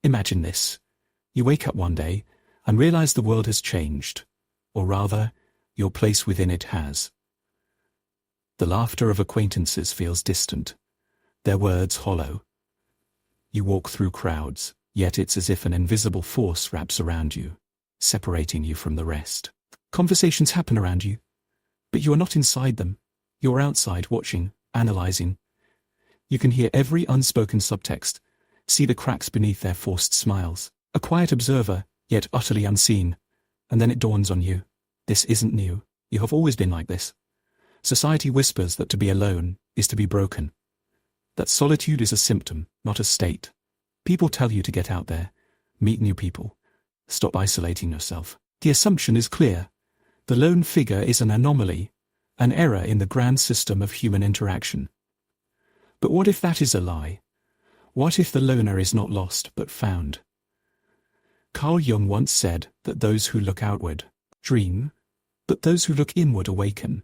Imagine this. You wake up one day and realize the world has changed, or rather, your place within it has. The laughter of acquaintances feels distant, their words hollow. You walk through crowds, yet it's as if an invisible force wraps around you, separating you from the rest. Conversations happen around you, but you are not inside them. You're outside watching, analyzing. You can hear every unspoken subtext, see the cracks beneath their forced smiles. A quiet observer, yet utterly unseen. And then it dawns on you. This isn't new. You have always been like this. Society whispers that to be alone is to be broken. That solitude is a symptom, not a state. People tell you to get out there, meet new people, stop isolating yourself. The assumption is clear. The lone figure is an anomaly, an error in the grand system of human interaction. But what if that is a lie? What if the loner is not lost but found? Carl Jung once said that those who look outward dream, but those who look inward awaken.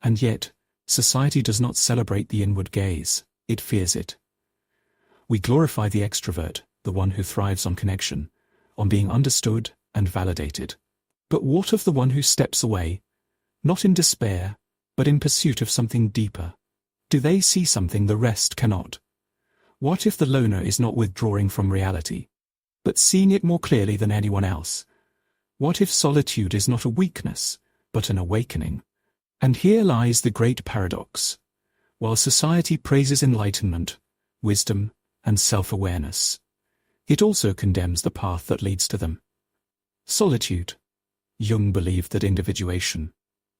And yet, society does not celebrate the inward gaze, it fears it. We glorify the extrovert, the one who thrives on connection, on being understood and validated. But what of the one who steps away, not in despair, but in pursuit of something deeper? Do they see something the rest cannot? What if the loner is not withdrawing from reality, but seeing it more clearly than anyone else? What if solitude is not a weakness, but an awakening? And here lies the great paradox. While society praises enlightenment, wisdom, and self-awareness, it also condemns the path that leads to them. Solitude. Jung believed that individuation,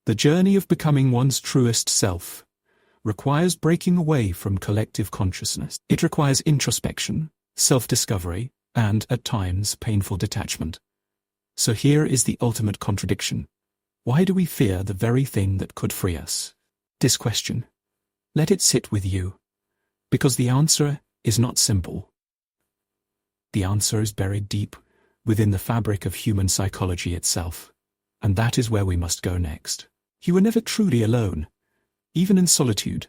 the journey of becoming one's truest self, requires breaking away from collective consciousness. It requires introspection, self-discovery, and, at times, painful detachment. So here is the ultimate contradiction. Why do we fear the very thing that could free us? This question. Let it sit with you. Because the answer is not simple. The answer is buried deep within the fabric of human psychology itself. And that is where we must go next. You were never truly alone. Even in solitude,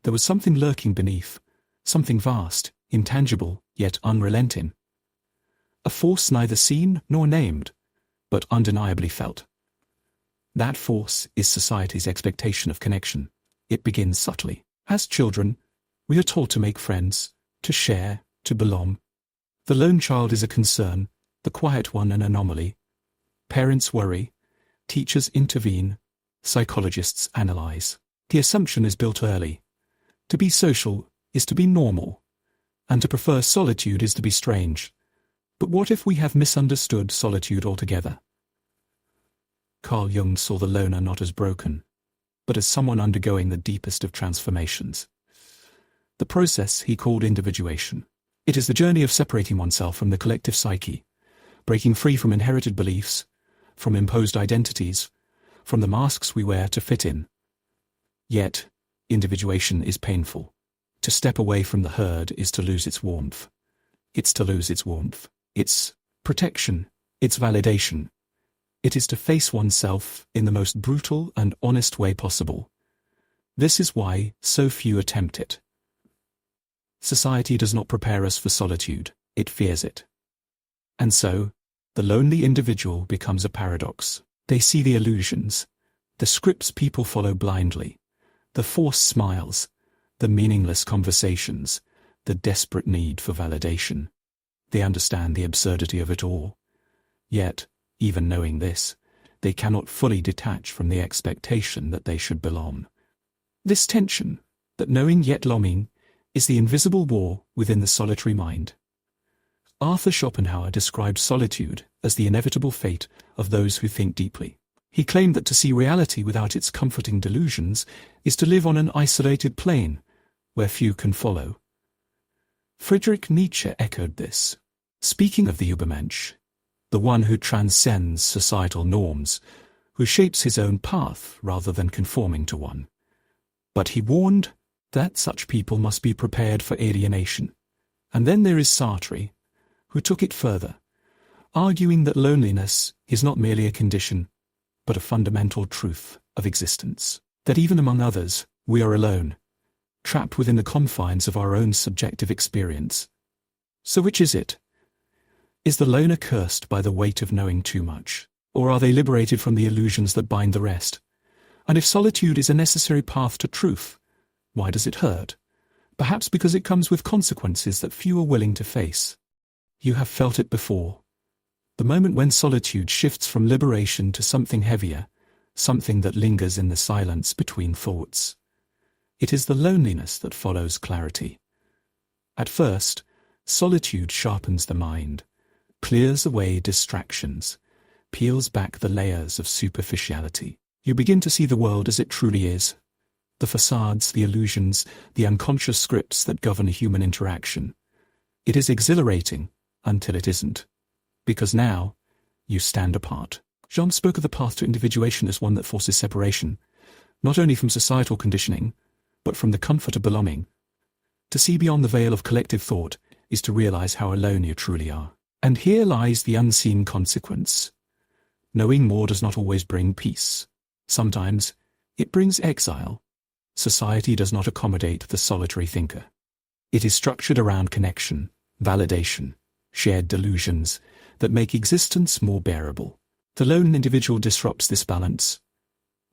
there was something lurking beneath, something vast, intangible, yet unrelenting. A force neither seen nor named, but undeniably felt. That force is society's expectation of connection. It begins subtly. As children, we are taught to make friends, to share, to belong. The lone child is a concern, the quiet one an anomaly. Parents worry, teachers intervene, psychologists analyze. The assumption is built early. To be social is to be normal, and to prefer solitude is to be strange. But what if we have misunderstood solitude altogether? Carl Jung saw the loner not as broken, but as someone undergoing the deepest of transformations. The process he called individuation. It is the journey of separating oneself from the collective psyche, breaking free from inherited beliefs, from imposed identities, from the masks we wear to fit in. Yet, individuation is painful. To step away from the herd is to lose its warmth. It's to lose its warmth, its protection, its validation. It is to face oneself in the most brutal and honest way possible. This is why so few attempt it. Society does not prepare us for solitude, it fears it. And so, the lonely individual becomes a paradox. They see the illusions, the scripts people follow blindly, the forced smiles, the meaningless conversations, the desperate need for validation. They understand the absurdity of it all. Yet, even knowing this, they cannot fully detach from the expectation that they should belong. This tension, that knowing yet longing, is the invisible war within the solitary mind. Arthur Schopenhauer described solitude as the inevitable fate of those who think deeply. He claimed that to see reality without its comforting delusions is to live on an isolated plane, where few can follow. Friedrich Nietzsche echoed this. Speaking of the Übermensch, the one who transcends societal norms, who shapes his own path rather than conforming to one. But he warned that such people must be prepared for alienation. And then there is Sartre, who took it further, arguing that loneliness is not merely a condition, but a fundamental truth of existence. That even among others, we are alone, trapped within the confines of our own subjective experience. So which is it? Is the loner cursed by the weight of knowing too much? Or are they liberated from the illusions that bind the rest? And if solitude is a necessary path to truth, why does it hurt? Perhaps because it comes with consequences that few are willing to face. You have felt it before. The moment when solitude shifts from liberation to something heavier, something that lingers in the silence between thoughts. It is the loneliness that follows clarity. At first, solitude sharpens the mind, clears away distractions, peels back the layers of superficiality. You begin to see the world as it truly is. The facades, the illusions, the unconscious scripts that govern human interaction. It is exhilarating until it isn't. Because now, you stand apart. Jung spoke of the path to individuation as one that forces separation, not only from societal conditioning, but from the comfort of belonging. To see beyond the veil of collective thought is to realize how alone you truly are. And here lies the unseen consequence. Knowing more does not always bring peace. Sometimes, it brings exile. Society does not accommodate the solitary thinker. It is structured around connection, validation, shared delusions that make existence more bearable. The lone individual disrupts this balance.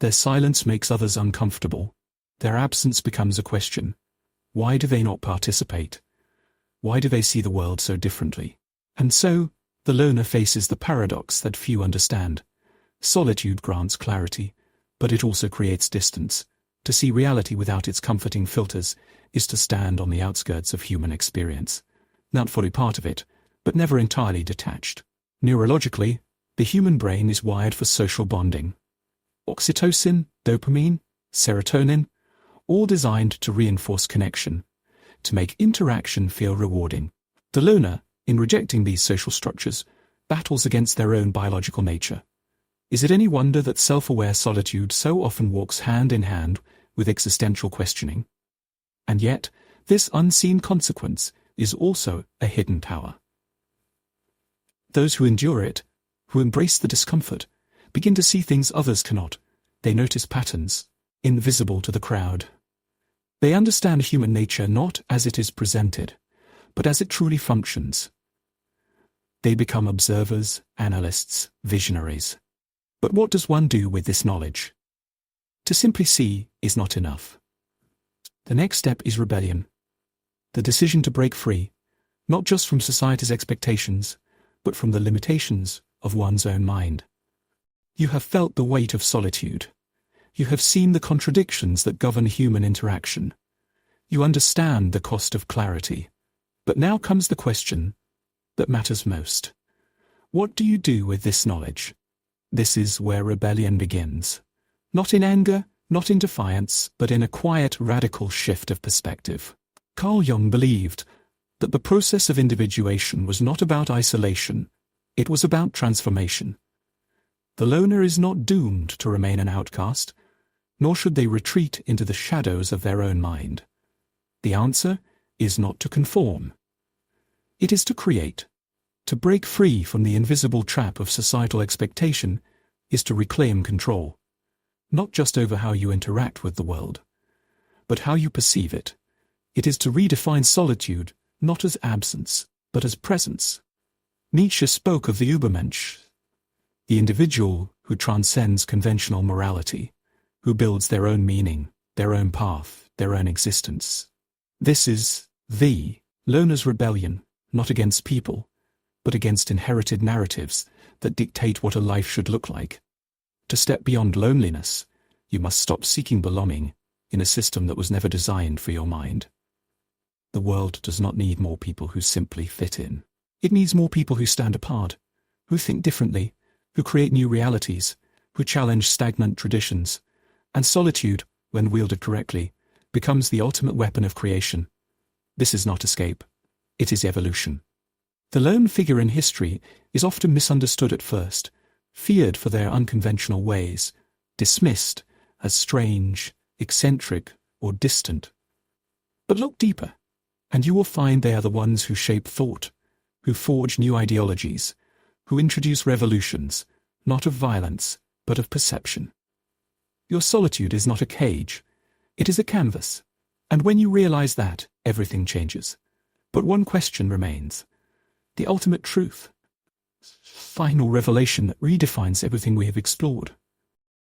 Their silence makes others uncomfortable. Their absence becomes a question. Why do they not participate? Why do they see the world so differently? And so, the loner faces the paradox that few understand. Solitude grants clarity, but it also creates distance. To see reality without its comforting filters is to stand on the outskirts of human experience. Not fully part of it, but never entirely detached. Neurologically, the human brain is wired for social bonding. Oxytocin, dopamine, serotonin, all designed to reinforce connection, to make interaction feel rewarding. The loner, in rejecting these social structures, battles against their own biological nature. Is it any wonder that self-aware solitude so often walks hand in hand with existential questioning? And yet, this unseen consequence is also a hidden power. Those who endure it, who embrace the discomfort, begin to see things others cannot. They notice patterns, invisible to the crowd. They understand human nature not as it is presented, but as it truly functions. They become observers, analysts, visionaries. But what does one do with this knowledge? To simply see is not enough. The next step is rebellion. The decision to break free, not just from society's expectations, but from the limitations of one's own mind. You have felt the weight of solitude. You have seen the contradictions that govern human interaction. You understand the cost of clarity. But now comes the question that matters most. What do you do with this knowledge? This is where rebellion begins. Not in anger, not in defiance, but in a quiet, radical shift of perspective. Carl Jung believed that the process of individuation was not about isolation, it was about transformation. The loner is not doomed to remain an outcast, nor should they retreat into the shadows of their own mind. The answer is not to conform. It is to create. To break free from the invisible trap of societal expectation is to reclaim control, not just over how you interact with the world, but how you perceive it. It is to redefine solitude not as absence, but as presence. Nietzsche spoke of the Übermensch, the individual who transcends conventional morality, who builds their own meaning, their own path, their own existence. This is the loner's rebellion, not against people, but against inherited narratives that dictate what a life should look like. To step beyond loneliness, you must stop seeking belonging in a system that was never designed for your mind. The world does not need more people who simply fit in. It needs more people who stand apart, who think differently, who create new realities, who challenge stagnant traditions. And solitude, when wielded correctly, becomes the ultimate weapon of creation. This is not escape. It is evolution. The lone figure in history is often misunderstood at first, feared for their unconventional ways, dismissed as strange, eccentric, or distant. But look deeper, and you will find they are the ones who shape thought, who forge new ideologies, who introduce revolutions, not of violence, but of perception. Your solitude is not a cage, it is a canvas, and when you realize that, everything changes. But one question remains. The ultimate truth. final revelation that redefines everything we have explored.